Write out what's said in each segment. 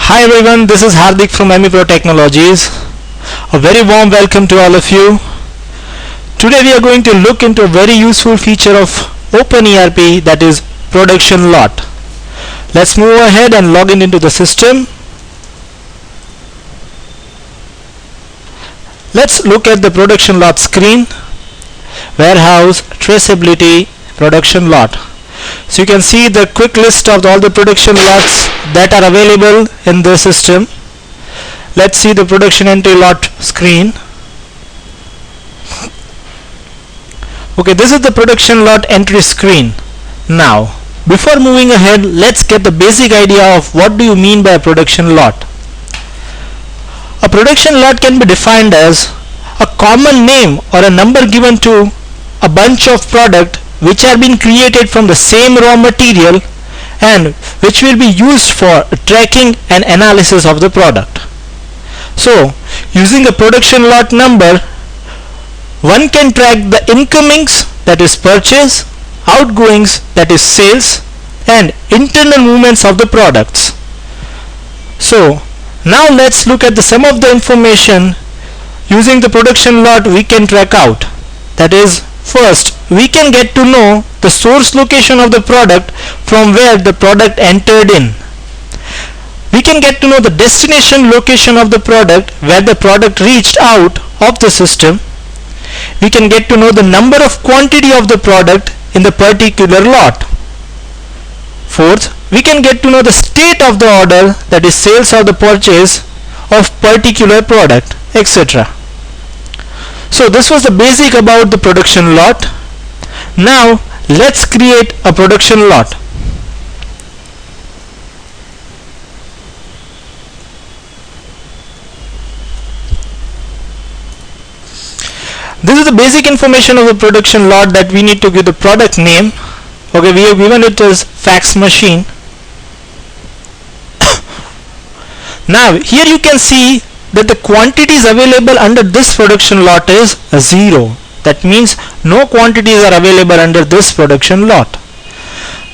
Hi everyone, this is Hardik from Pro Technologies. A very warm welcome to all of you. Today we are going to look into a very useful feature of OpenERP, that is production lot. Let's move ahead and log in into the system. Let's look at the production lot screen. Warehouse, traceability, production lot. So you can see the quick list of all the production lots that are available in the system. Let's see the production entry lot screen. Okay, this is the production lot entry screen. Now, before moving ahead, let's get the basic idea of what do you mean by a production lot. A production lot can be defined as a common name or a number given to a bunch of product which are being created from the same raw material and which will be used for tracking and analysis of the product. So, using a production lot number, one can track the incomings, that is purchase, outgoings, that is sales, and internal movements of the products. So, now let's look at some of the information using the production lot we can track out. That is, first, we can get to know the source location of the product from where the product entered in. We can get to know the destination location of the product where the product reached out of the system. We can get to know the number of quantity of the product in the particular lot. Fourth, we can get to know the state of the order, that is sales or the purchase of particular product, etc. So this was the basic about the production lot. Now let's create a production lot. This is the basic information of the production lot, that we need to give the product name. Okay, we have given it as fax machine. Now here you can see that the quantities available under this production lot is 0. That means no quantities are available under this production lot.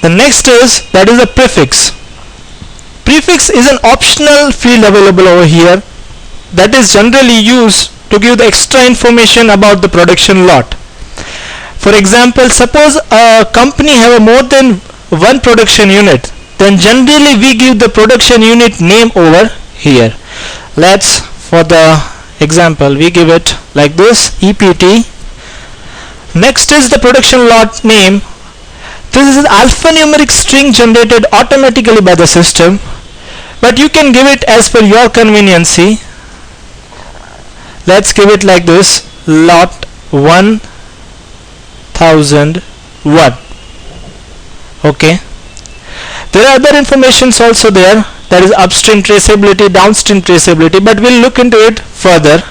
The next is, that is a prefix. Prefix is an optional field available over here that is generally used to give the extra information about the production lot. For example, suppose a company have more than one production unit, then generally we give the production unit name over here. Let's, for the example, we give it like this, EPT. Next is the production lot name. This is an alphanumeric string generated automatically by the system, but you can give it as per your conveniency. Let's give it like this, lot 1001. Okay. There are other informations also there, that is upstream traceability, downstream traceability, but we'll look into it further.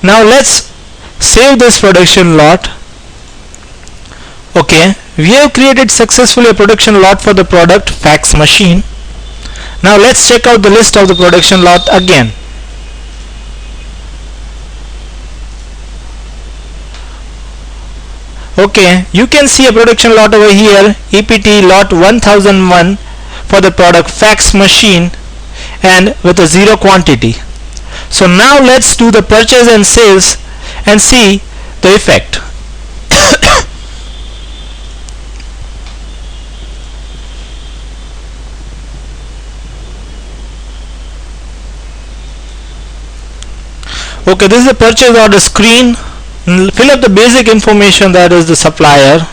Now let's save this production lot. Okay, we have created successfully a production lot for the product fax machine. Now let's check out the list of the production lot again. Okay, you can see a production lot over here, EPT lot 1001 for the product fax machine and with a 0 quantity. So now let's do the purchase and sales and see the effect. Okay, this is the purchase order screen. Fill up the basic information, that is the supplier.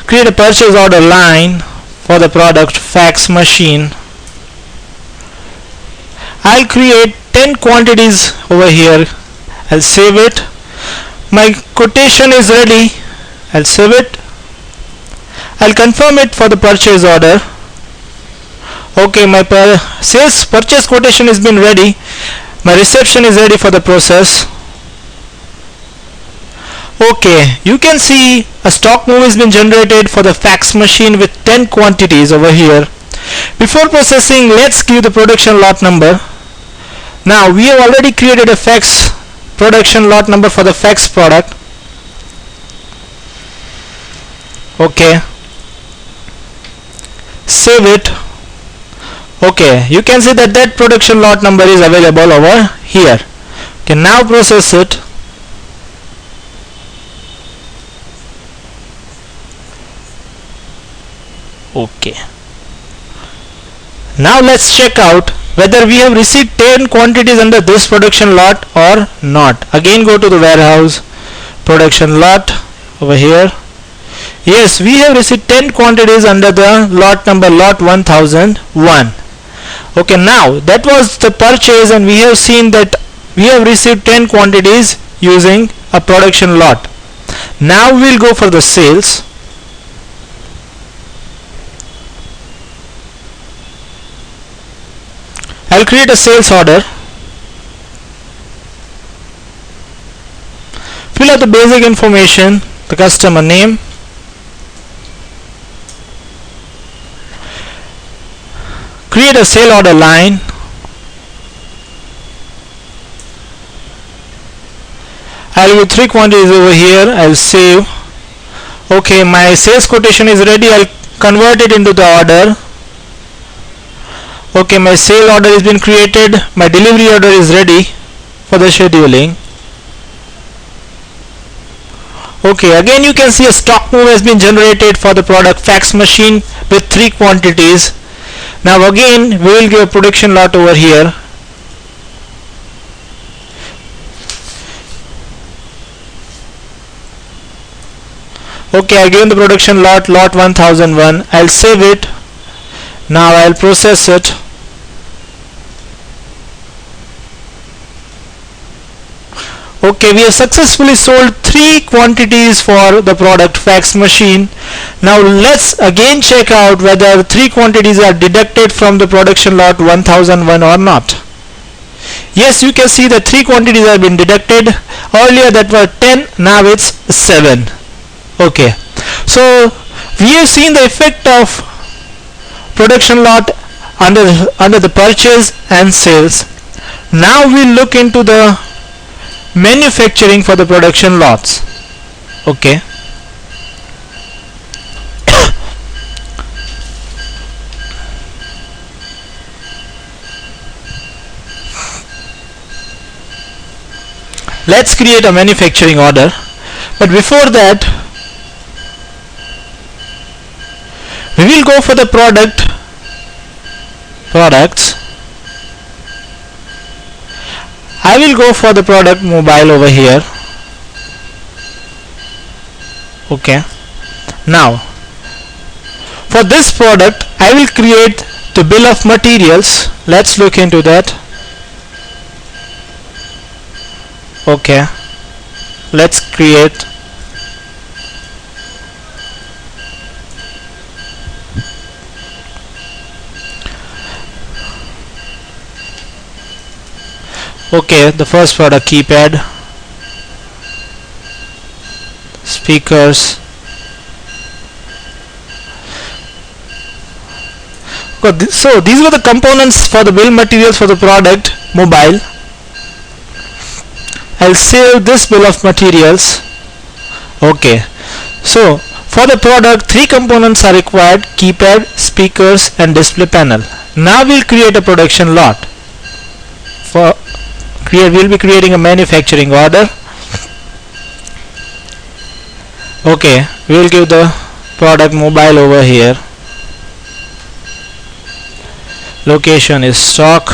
Create a purchase order line for the product fax machine. I'll create 10 quantities over here. I'll save it. My quotation is ready. I'll save it. I'll confirm it for the purchase order. Okay, my sales purchase quotation has been ready. My reception is ready for the process. Okay, you can see a stock move has been generated for the fax machine with 10 quantities over here. Before processing, let's give the production lot number. Now we have already created a fax production lot number for the fax product. Okay, save it. Okay, you can see that that production lot number is available over here. Okay, now process it. Okay, now let's check out whether we have received 10 quantities under this production lot or not. Again, go to the warehouse, production lot over here. Yes, we have received 10 quantities under the lot number lot 1001. Okay, now that was the purchase, and we have seen that we have received 10 quantities using a production lot. Now we'll go for the sales. I'll create a sales order. Fill out the basic information, the customer name, create a sale order line, I'll give 3 quantities over here. I'll save. Okay, my sales quotation is ready. I'll convert it into the order. Okay, my sale order has been created. My delivery order is ready for the scheduling. Okay, again you can see a stock move has been generated for the product fax machine with 3 quantities. Now again we will give a production lot over here. Okay, I given the production lot 1001. I'll save it. Now I'll process it. Okay, we have successfully sold 3 quantities for the product fax machine. Now let's again check out whether 3 quantities are deducted from the production lot 1001 or not. Yes, you can see that 3 quantities have been deducted. Earlier that were 10, now it's 7. Okay, so we have seen the effect of production lot under the purchase and sales. Now we'll look into the manufacturing for the production lots. Okay, let's create a manufacturing order, but before that we will go for the products. I will go for the product mobile over here. Okay, now for this product I will create the bill of materials. Let's look into that. Okay, let's create. Okay, the first product, keypad, speakers. So these were the components for the bill materials for the product mobile. I'll save this bill of materials. Okay, so for the product 3 components are required: keypad, speakers and display panel. Now we'll create a production lot. We'll be creating a manufacturing order. Okay, we'll give the product mobile over here. Location is stock.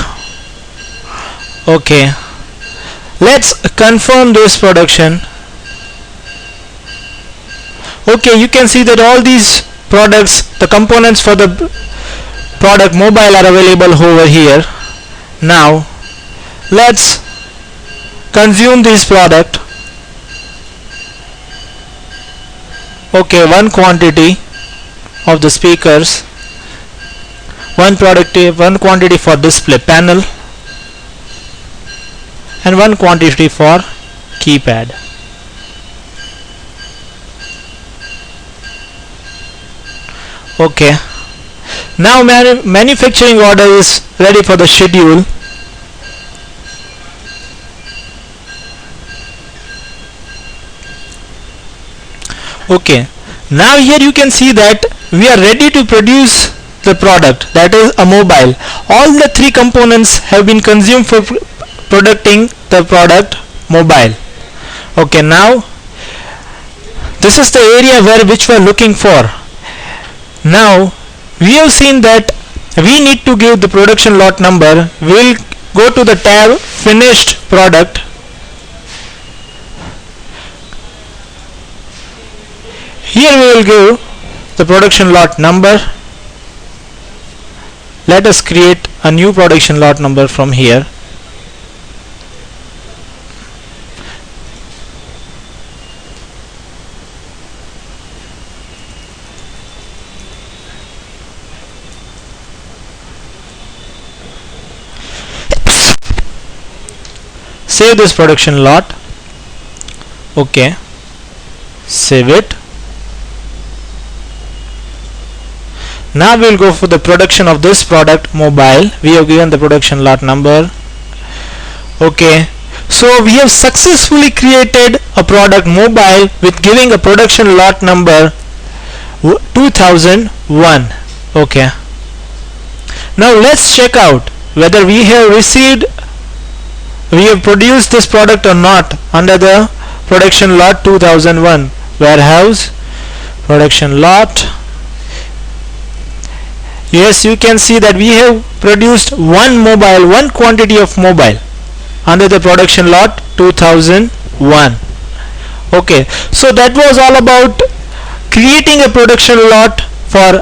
Okay, let's confirm this production. Okay, you can see that all these products, the components for the product mobile are available over here. Now let's consume this product. Okay, 1 quantity of the speakers, 1 quantity for display panel and 1 quantity for keypad. Okay, now manufacturing order is ready for the schedule. Okay, now here you can see that we are ready to produce the product, that is a mobile. All the three components have been consumed for producing the product mobile. Okay, now this is the area where which we are looking for. Now we have seen that we need to give the production lot number. We will go to the tab finished product. Here we will give the production lot number. Let us create a new production lot number from here. Save this production lot. Okay, save it. Now we will go for the production of this product mobile. We have given the production lot number. Okay, so we have successfully created a product mobile with giving a production lot number 2001. Okay, now let's check out whether we have produced this product or not under the production lot 2001. Warehouse production lot. Yes, you can see that we have produced one quantity of mobile under the production lot 2001. Okay, so that was all about creating a production lot for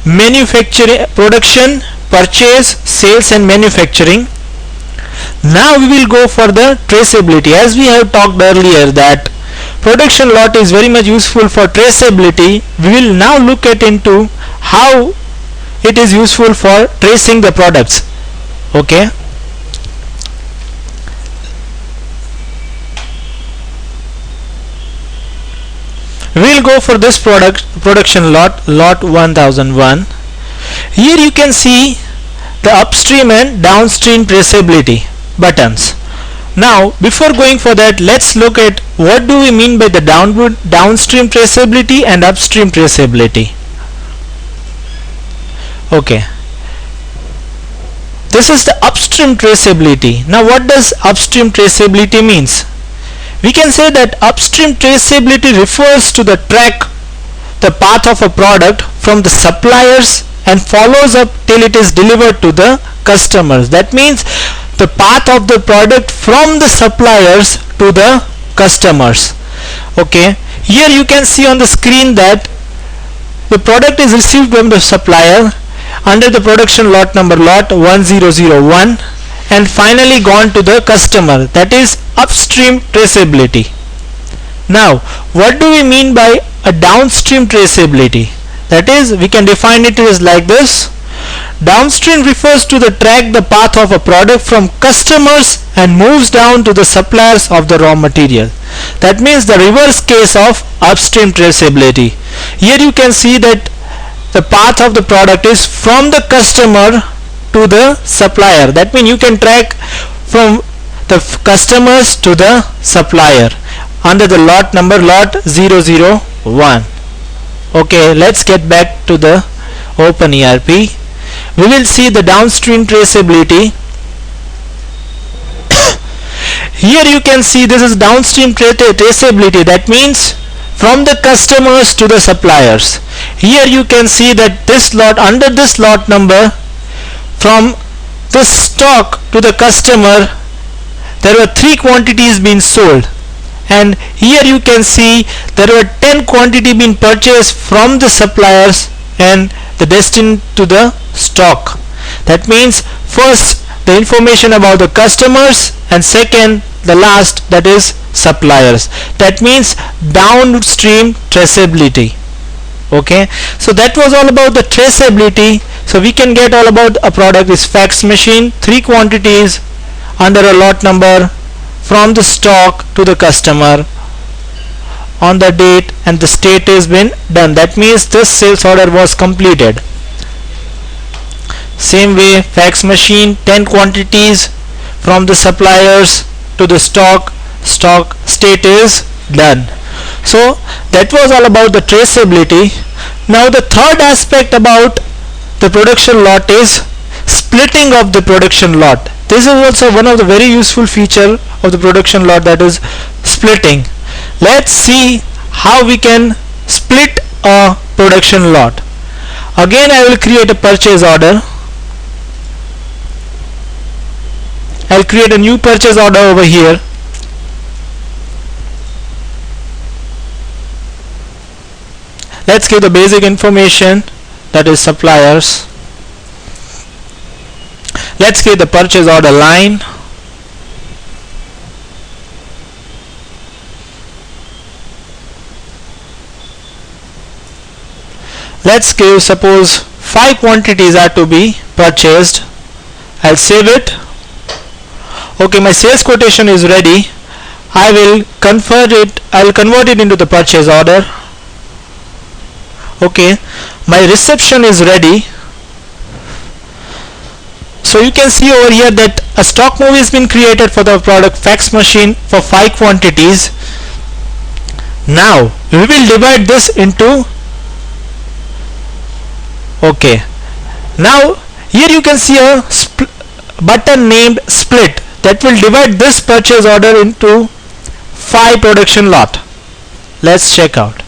manufacturing, production, purchase, sales and manufacturing. Now we will go for the traceability. As we have talked earlier that production lot is very much useful for traceability, we will now look at into how it is useful for tracing the products. Okay, we will go for this production lot 1001. Here you can see the upstream and downstream traceability buttons. Now before going for that, let's look at what do we mean by the downstream traceability and upstream traceability. Okay, this is the upstream traceability. Now what does upstream traceability means? We can say that upstream traceability refers to the track the path of a product from the suppliers and follows up till it is delivered to the customers. That means the path of the product from the suppliers to the customers. Okay, here you can see on the screen that the product is received from the supplier under the production lot number lot 1001 and finally gone to the customer. That is upstream traceability. Now what do we mean by a downstream traceability? That is, we can define it as like this. Downstream refers to the track the path of a product from customers and moves down to the suppliers of the raw material. That means the reverse case of upstream traceability. Here you can see that the path of the product is from the customer to the supplier. That means you can track from the customers to the supplier under the lot number lot 001. Okay, let's get back to the OpenERP. We will see the downstream traceability. Here you can see this is downstream traceability. That means from the customers to the suppliers. Here you can see that this lot, under this lot number, from the stock to the customer, there were 3 quantities being sold, and here you can see there were 10 quantity being purchased from the suppliers and the destined to the stock. That means first the information about the customers and second the last, that is suppliers. That means downstream traceability. Okay, so that was all about the traceability. So we can get all about a product is fax machine, 3 quantities under a lot number from the stock to the customer on the date and the state has been done. That means this sales order was completed. Same way, fax machine, 10 quantities from the suppliers to the stock state is done. So that was all about the traceability. Now the third aspect about the production lot is splitting of the production lot. This is also one of the very useful feature of the production lot, that is splitting. Let's see how we can split a production lot. Again, I will create a purchase order. I'll create a new purchase order over here. Let's give the basic information, that is suppliers. Let's give the purchase order line. Let's give, suppose 5 quantities are to be purchased. I'll save it. Okay, my sales quotation is ready. I'll convert it into the purchase order. Okay, my reception is ready. So you can see over here that a stock move has been created for the product fax machine for 5 quantities. Now we will divide this into, okay, now here you can see a button named split that will divide this purchase order into 5 production lot. Let's check out.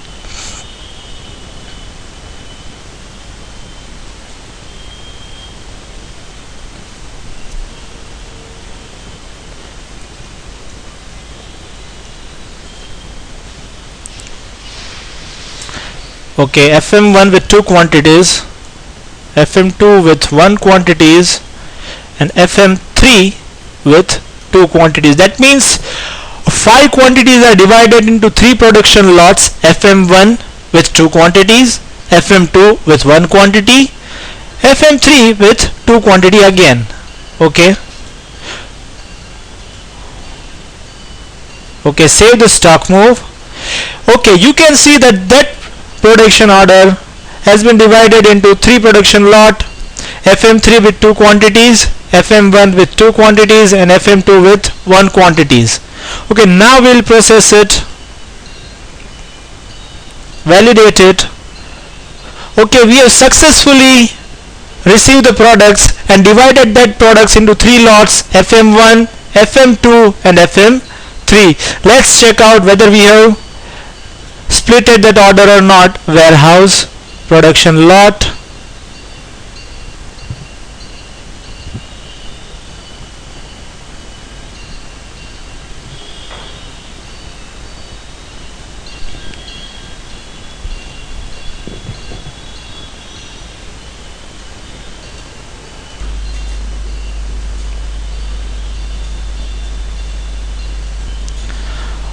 Okay, FM1 with 2 quantities, FM2 with 1 quantities, and FM3 with 2 quantities. That means 5 quantities are divided into 3 production lots, FM1 with 2 quantities, FM2 with 1 quantity, FM3 with 2 quantity again. Okay. Okay, save the stock move. Okay, you can see that production order has been divided into 3 production lot, FM3 with 2 quantities, FM1 with 2 quantities, and FM2 with 1 quantities. Okay, now we'll process it, validate it. Okay, we have successfully received the products and divided that products into 3 lots, FM1, FM2 and FM3. Let's check out whether we have splitted that order or not. Warehouse, production lot,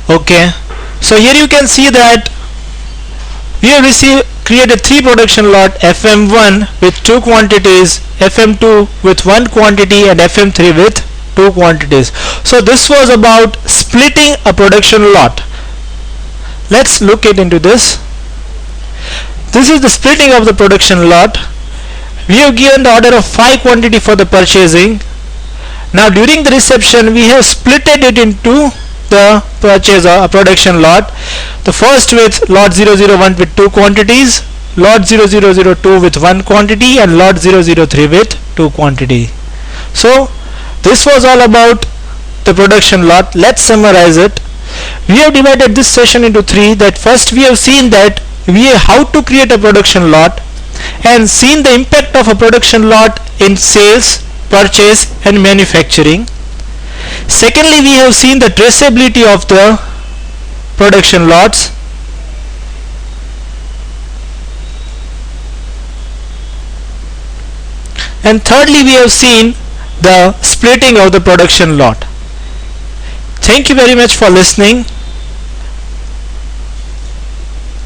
okay. So here you can see that we have created 3 production lot, FM1 with 2 quantities, FM2 with 1 quantity, and FM3 with 2 quantities. So this was about splitting a production lot. Let's look into this. This is the splitting of the production lot. We have given the order of 5 quantity for the purchasing. Now during the reception we have splitted it into the production lot. The first with lot 001 with 2 quantities, lot 0002 with 1 quantity, and lot 003 with 2 quantity. So this was all about the production lot. Let's summarize it. We have divided this session into 3. That first we have seen that how to create a production lot and seen the impact of a production lot in sales, purchase and manufacturing. Secondly, we have seen the traceability of the production lots. And thirdly, we have seen the splitting of the production lot. Thank you very much for listening.